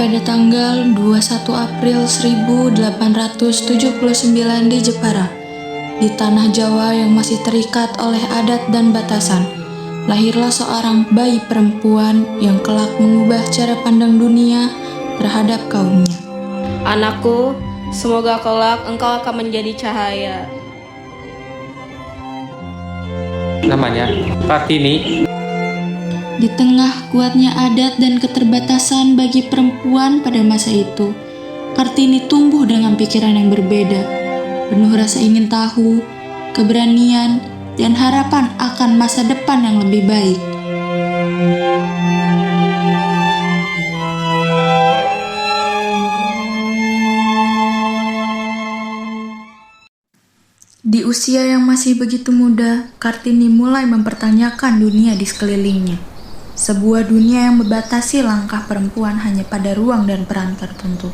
Pada tanggal 21 April 1879 di Jepara, di tanah Jawa yang masih terikat oleh adat dan batasan, lahirlah seorang bayi perempuan yang kelak mengubah cara pandang dunia terhadap kaumnya. Anakku, semoga kelak engkau akan menjadi cahaya. Namanya Kartini. Di tengah kuatnya adat dan keterbatasan bagi perempuan pada masa itu, Kartini tumbuh dengan pikiran yang berbeda, penuh rasa ingin tahu, keberanian, dan harapan akan masa depan yang lebih baik. Di usia yang masih begitu muda, Kartini mulai mempertanyakan dunia di sekelilingnya. Sebuah dunia yang membatasi langkah perempuan hanya pada ruang dan peran tertentu.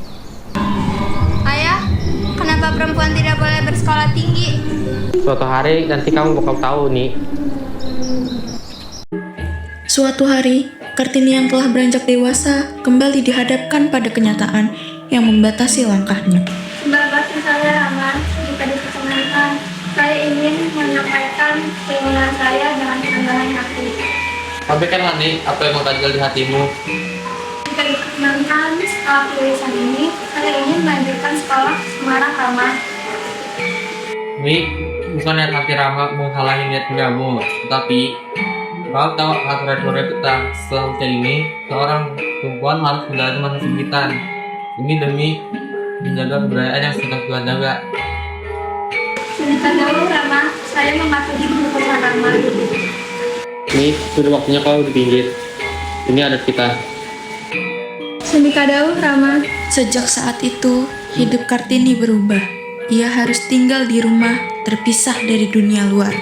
Ayah, kenapa perempuan tidak boleh bersekolah tinggi? Suatu hari nanti kamu bakal tahu nih. Suatu hari, Kartini yang telah beranjak dewasa kembali dihadapkan pada kenyataan yang membatasi langkahnya. Sembah bakti saya, Rama. Jika diperkenankan, saya ingin menyampaikan keinginan saya dengan kerendahan hati. Sampaikanlah nih apa yang mengganjal di hatimu. Jika diperkenankan, setelah tulisan ini, saya ingin melanjutkan sekolah Semarang, Rama. Nih, bukan hati Rama menghalangi niat kamu, tetapi kau tahu aturan kita selanjutnya ini, seorang perempuan harus menjalani masa sempitan. Ini demi menjaga kebudayaan yang sedang kita jaga. Sebentar dahulu, Rama. Saya mematuhi keputusan Rama. Nih, sudah waktunya kau di pinggir. Ini adat kita. Senika dahulu, Rama. Sejak saat itu, hidup Kartini berubah. Ia harus tinggal di rumah, terpisah dari dunia luar.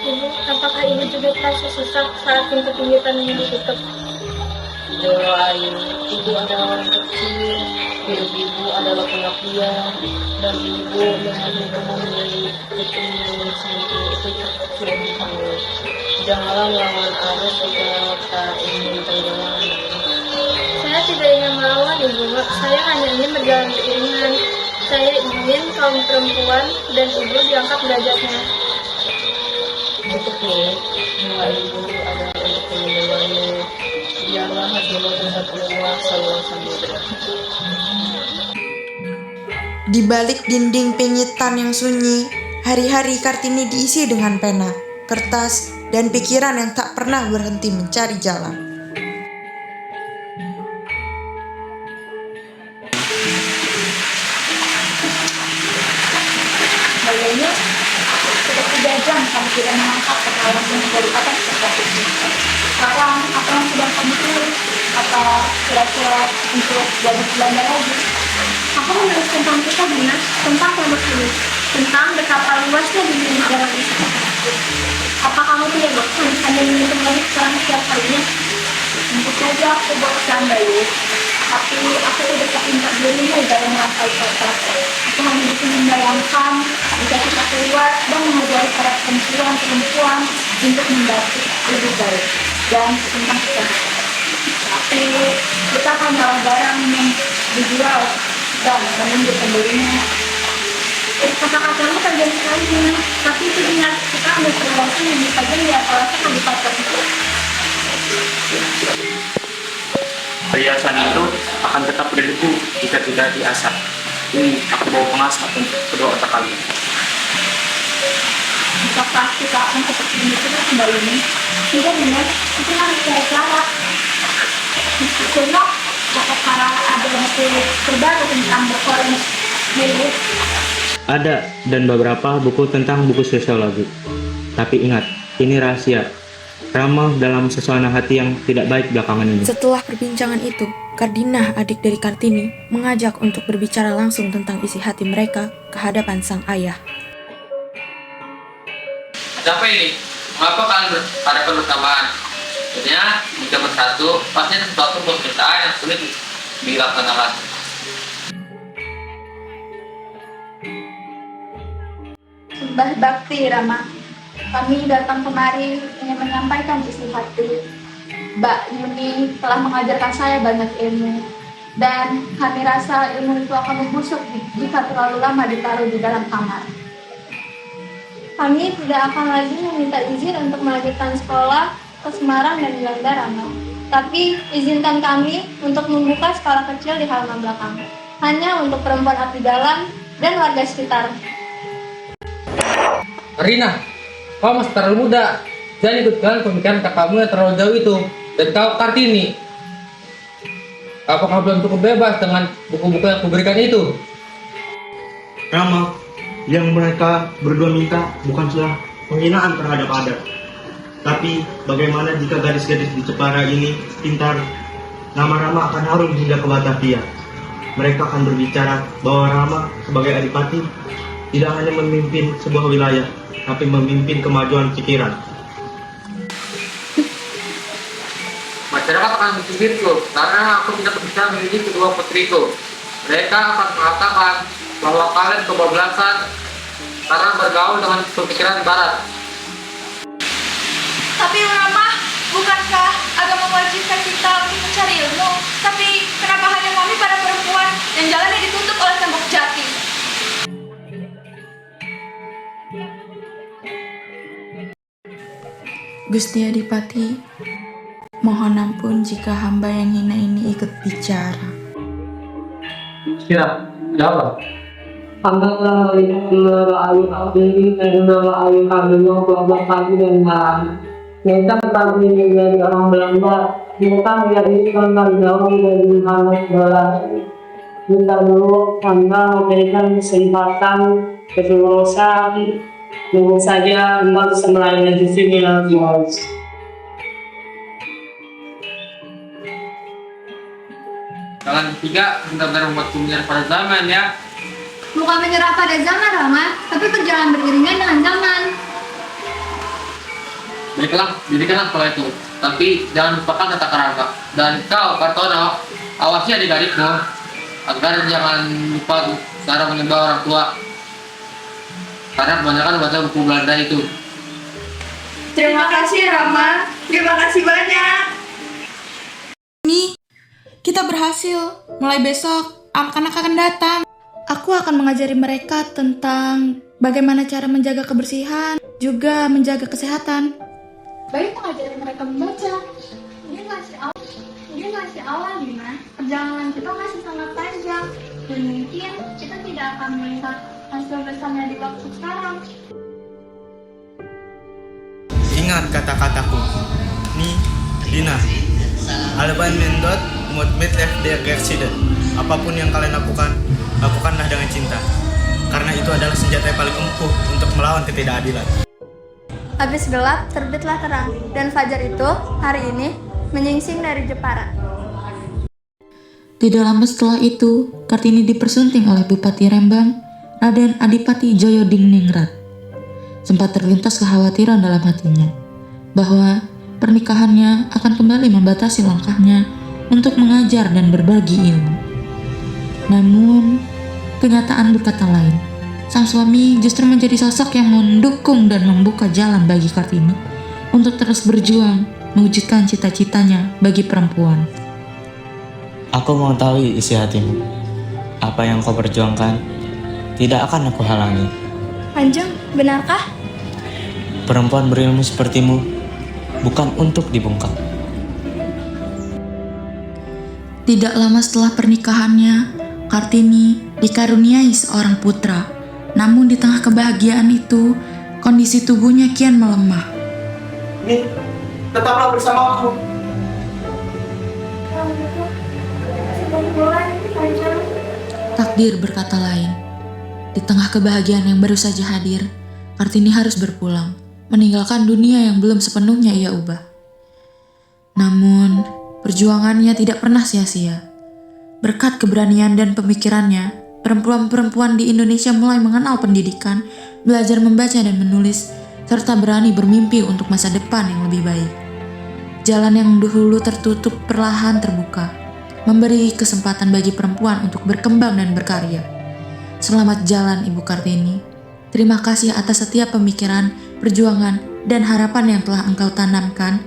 Ibu, apakah ibu juga terasa sesak saat pintu pinggiran ini ditutup? Jauh Ayu, ibu adalah orang kecil, hidup ibu adalah pengabdian, dan ibu mengandung kamu menjadi putri sampai itu sudah dipanggil. Janganlah melawan arus jika tak ingin tenggelam. Saya tidak ingin melawan, Ibu. Saya hanya ingin berjalan beriringan. Saya ingin kaum perempuan dan ibu diangkat derajatnya. Untuk nih, doa ibu adalah untuk menyembuhkanmu. Biarlah hatimu terhadap Allah seluas samudera. Di balik dinding penyitan yang sunyi, hari-hari Kartini diisi dengan pena, kertas, dan pikiran yang tak pernah berhenti mencari jalan. Bagainya, sudah 3 jam kamu tidak mengangkat kepalamu dari atas kertas itu. Sekarang, apa yang sedang kamu tulis? Apa kira-kira untuk jadi belanja lagi? Aku menulis tentang kita, Bina, tentang kamu tulis, tentang betapa luasnya dunia di dalam isi kertas. Apa kamu tidak bosan hanya menghitung lagi sekarang setiap harinya? Tentu saja aku bosan, Bayu. Tapi aku tidak terpintar dirimu dalam merangkai kertas. Aku hanya bisa membayangkan jika kita keluar dan mengajari para perempuan untuk membatik lebih baik dan tentang kita. Tapi kita hanyalah barang yang dijual dan menunggu pembelinya. Kata-katamu tajam sekali, tapi itu ingat, kita ambil perluasan yang bisa saja diapalkan di pasar itu. Perhiasan itu akan tetap berdebu jika tidak diasah. Ini aku bawa pengasah untuk kedua otak kalian. Apakah kita akan seperti ini terus kembali ini? Tidak benar, itu harus cari cara. Meskipun apakah ada buku terbaru tentang berkoran milik? Ada, dan beberapa buku tentang buku sosiologi. Tapi ingat, ini rahasia. Rama dalam suasana hati yang tidak baik belakangan ini. Setelah perbincangan itu, Kardinah, adik dari Kartini, mengajak untuk berbicara langsung tentang isi hati mereka ke hadapan sang ayah. Ada apa ini? Mengapa kalian ada persamaan? Sebenarnya jika bersatu, pasti ada sesuatu permintaan yang sulit dilaksanakan. Sembah bakti, Rama. Kami datang kemari ingin menyampaikan isi hati. Mbak Yuni telah mengajarkan saya banyak ilmu. Dan kami rasa ilmu itu akan membusuk jika terlalu lama ditaruh di dalam kamar. Kami tidak akan lagi meminta izin untuk melanjutkan sekolah ke Semarang dan Juanda, Rama. Tapi izinkan kami untuk membuka sekolah kecil di halaman belakang. Hanya untuk perempuan abdi dalam dan warga sekitar. Rina, kau masih terlalu muda. Jangan ikutkan pemikiran kakakmu yang terlalu jauh itu. Dan kau Kartini, apakah belum cukup bebas dengan buku-buku yang kuberikan itu? Rama, yang mereka berdua minta bukanlah penghinaan terhadap adat. Tapi bagaimana jika gadis-gadis di Jepara ini pintar? Nama Rama akan harum hingga ke Batavia. Mereka akan berbicara bahwa Rama sebagai adipati tidak hanya memimpin sebuah wilayah, tapi memimpin kemajuan pikiran. Masyarakat akan mencibirku karena aku tidak bisa mendidik kedua putriku. Mereka akan mengatakan bahwa kalian kebablasan karena bergaul dengan pemikiran barat. Tapi Rama, bukankah agama mewajibkan kita untuk mencari ilmu? Tapi kenapa hanya kami para perempuan yang jalannya ditutup oleh tembok jati? Gusti Adipati, mohon ampun jika hamba yang hina ini ikut bicara. Siap, jawab. Mereka tetapi dari orang Belanda, mereka menjadikan jauh dari Muhammad Barat. Kita dulu karena memberikan kesempatan kesulusan, tentu saja Anda bisa melayani di sini guys. Kalian bertiga benar-benar membuat kumiran pada zaman ya. Bukan menyerah pada zaman, Rama, tapi berjalan beriringan dengan zaman. Baiklah, dirikanlah sekolah itu. Tapi jangan lupakan tata kerama. Dan kau, Kartono, awasi adik-adikmu agar jangan lupa cara menyembah orang tua. Karena kebanyakan baca buku Belanda itu. Terima kasih, Rama. Terima kasih banyak. Kita berhasil. Mulai besok, anak-anak akan datang. Aku akan mengajari mereka tentang bagaimana cara menjaga kebersihan, juga menjaga kesehatan. Baik mengajari mereka membaca. Ini masih awal, Dina. Perjalanan kita masih sangat panjang. Dan mungkin kita tidak akan melihat hasil besarnya di waktu sekarang. Ingat kata-kataku. Ni, Dina. Alban Mendot, Mut Mitlef der Gersiden. Apapun yang kalian lakukan, lakukanlah dengan cinta. Karena itu adalah senjata yang paling ampuh untuk melawan ketidakadilan. Habis gelap, terbitlah terang. Dan fajar itu, hari ini, menyingsing dari Jepara. Tidak lama setelah itu, Kartini dipersunting oleh Bupati Rembang, Raden Adipati Joyodiningrat. Sempat terlintas kekhawatiran dalam hatinya, bahwa pernikahannya akan kembali membatasi langkahnya untuk mengajar dan berbagi ilmu. Namun, kenyataan berkata lain. Sang suami justru menjadi sosok yang mendukung dan membuka jalan bagi Kartini untuk terus berjuang mewujudkan cita-citanya bagi perempuan. Aku mengetahui isi hatimu. Apa yang kau perjuangkan, tidak akan aku halangi. Kanjeng, benarkah? Perempuan berilmu sepertimu bukan untuk dibungkam. Tidak lama setelah pernikahannya, Kartini dikaruniai seorang putra. Namun di tengah kebahagiaan itu, kondisi tubuhnya kian melemah. Ini, tetaplah bersama aku. Takdir berkata lain. Di tengah kebahagiaan yang baru saja hadir, Kartini harus berpulang, meninggalkan dunia yang belum sepenuhnya ia ubah. Namun, perjuangannya tidak pernah sia-sia. Berkat keberanian dan pemikirannya, perempuan-perempuan di Indonesia mulai mengenal pendidikan, belajar membaca dan menulis, serta berani bermimpi untuk masa depan yang lebih baik. Jalan yang dahulu tertutup perlahan terbuka, memberi kesempatan bagi perempuan untuk berkembang dan berkarya. Selamat jalan Ibu Kartini. Terima kasih atas setiap pemikiran, perjuangan, dan harapan yang telah engkau tanamkan.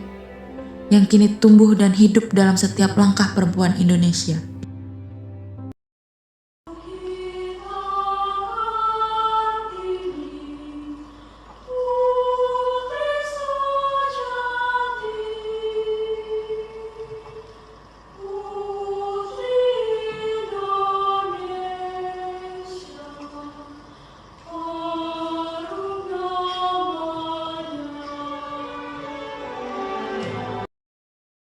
yang kini tumbuh dan hidup dalam setiap langkah perempuan Indonesia.